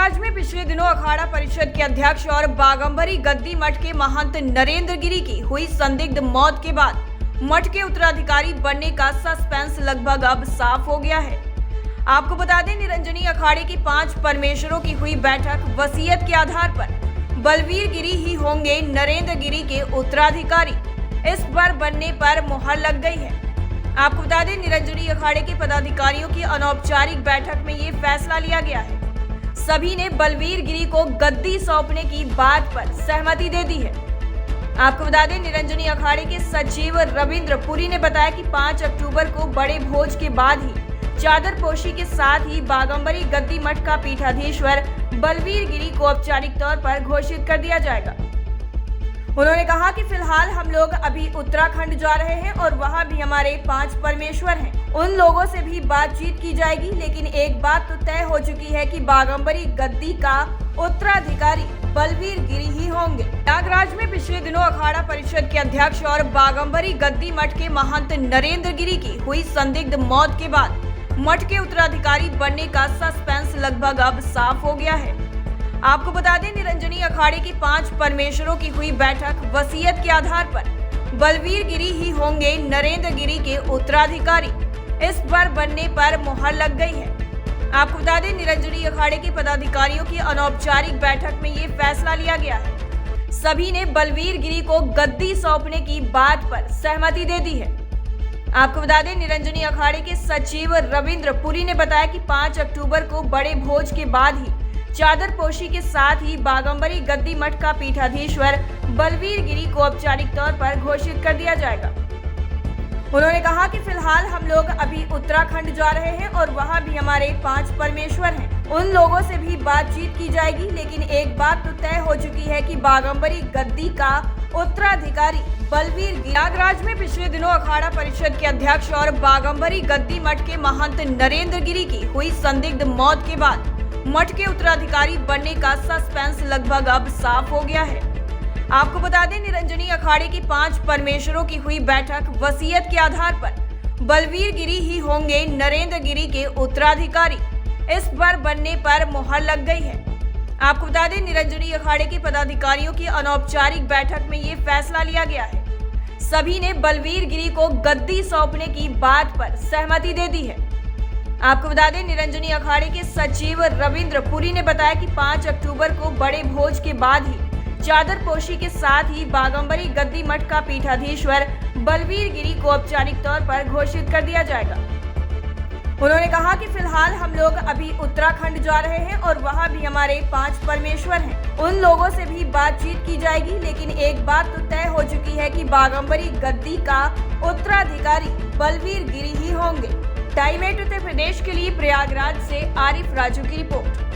प्रयागराज में पिछले दिनों अखाड़ा परिषद के अध्यक्ष और बागंबरी गद्दी मठ के महंत नरेंद्र गिरी की हुई संदिग्ध मौत के बाद मठ के उत्तराधिकारी बनने का सस्पेंस लगभग अब साफ हो गया है। आपको बता दें, निरंजनी अखाड़े की 5 परमेश्वरों की हुई बैठक वसीयत के आधार पर बलवीर गिरी ही होंगे नरेंद्र गिरी के उत्तराधिकारी। इस पर बनने पर मुहर लग गई है। आपको बता दें, निरंजनी अखाड़े के पदाधिकारियों की अनौपचारिक बैठक में ये फैसला लिया गया है। सभी ने बलवीर गिरी को गद्दी सौंपने की बात पर सहमति दे दी है। आपको बता दें, निरंजनी अखाड़े के सचिव रविंद्र पुरी ने बताया कि 5 अक्टूबर को बड़े भोज के बाद ही चादरपोशी के साथ ही बागंबरी गद्दी मठ का पीठाधीश्वर बलवीर गिरी को औपचारिक तौर पर घोषित कर दिया जाएगा। उन्होंने कहा कि फिलहाल हम लोग अभी उत्तराखंड जा रहे हैं और वहां भी हमारे 5 परमेश्वर हैं। उन लोगों से भी बातचीत की जाएगी, लेकिन एक बात तो तय हो चुकी है कि बागंबरी गद्दी का उत्तराधिकारी बलवीर गिरी ही होंगे। प्रयागराज में पिछले दिनों अखाड़ा परिषद के अध्यक्ष और बागंबरी गद्दी मठ के महंत नरेंद्र गिरी की हुई संदिग्ध मौत के बाद मठ के उत्तराधिकारी बनने का सस्पेंस लगभग अब साफ हो गया है। आपको बता दें, निरंजनी अखाड़े की 5 परमेश्वरों की हुई बैठक वसीयत के आधार पर बलवीर गिरी ही होंगे नरेंद्र गिरी के उत्तराधिकारी। इस पर बनने पर मुहर लग गई है। आपको बता दें, निरंजनी अखाड़े के पदाधिकारियों की अनौपचारिक बैठक में ये फैसला लिया गया है। सभी ने बलवीर गिरी को गद्दी सौंपने की बात पर सहमति दे दी है। आपको बता दें, निरंजनी अखाड़े के सचिव रविंद्र पुरी ने बताया कि 5 अक्टूबर को बड़े भोज के बाद ही चादरपोशी के साथ ही बागंबरी गद्दी मठ का पीठाधीश्वर बलवीर गिरी को औपचारिक तौर पर घोषित कर दिया जाएगा। उन्होंने कहा कि फिलहाल हम लोग अभी उत्तराखंड जा रहे हैं और वहां भी हमारे 5 परमेश्वर हैं। उन लोगों से भी बातचीत की जाएगी, लेकिन एक बात तो तय हो चुकी है कि बागंबरी गद्दी का उत्तराधिकारी बलवीर गिरी। प्रयागराज में पिछले दिनों अखाड़ा परिषद के अध्यक्ष और बागंबरी गद्दी मठ के महंत नरेंद्र गिरी की हुई संदिग्ध मौत के बाद मठ के उत्तराधिकारी बनने का सस्पेंस लगभग अब साफ हो गया है। आपको बता दें, निरंजनी अखाड़े की 5 परमेश्वरों की हुई बैठक वसीयत के आधार पर बलवीर गिरी ही होंगे नरेंद्र गिरी के उत्तराधिकारी। इस पर बनने पर मुहर लग गई है। आपको बता दें, निरंजनी अखाड़े के पदाधिकारियों की अनौपचारिक बैठक में ये फैसला लिया गया है। सभी ने बलवीर गिरी को गद्दी सौंपने की बात पर सहमति दे दी है। आपको बता दें, निरंजनी अखाड़े के सचिव रविंद्र पुरी ने बताया कि 5 अक्टूबर को बड़े भोज के बाद ही चादरपोशी के साथ ही बागंबरी गद्दी मठ का पीठाधीश्वर बलवीर गिरी को औपचारिक तौर पर घोषित कर दिया जाएगा। उन्होंने कहा कि फिलहाल हम लोग अभी उत्तराखंड जा रहे हैं और वहां भी हमारे 5 परमेश्वर हैं। उन लोगों से भी बातचीत की जाएगी, लेकिन एक बात तो तय हो चुकी है कि बागंबरी गद्दी का उत्तराधिकारी बलवीर गिरी ही होंगे। टाइम 8 उत्तर प्रदेश के लिए प्रयागराज से आरिफ राजू की रिपोर्ट।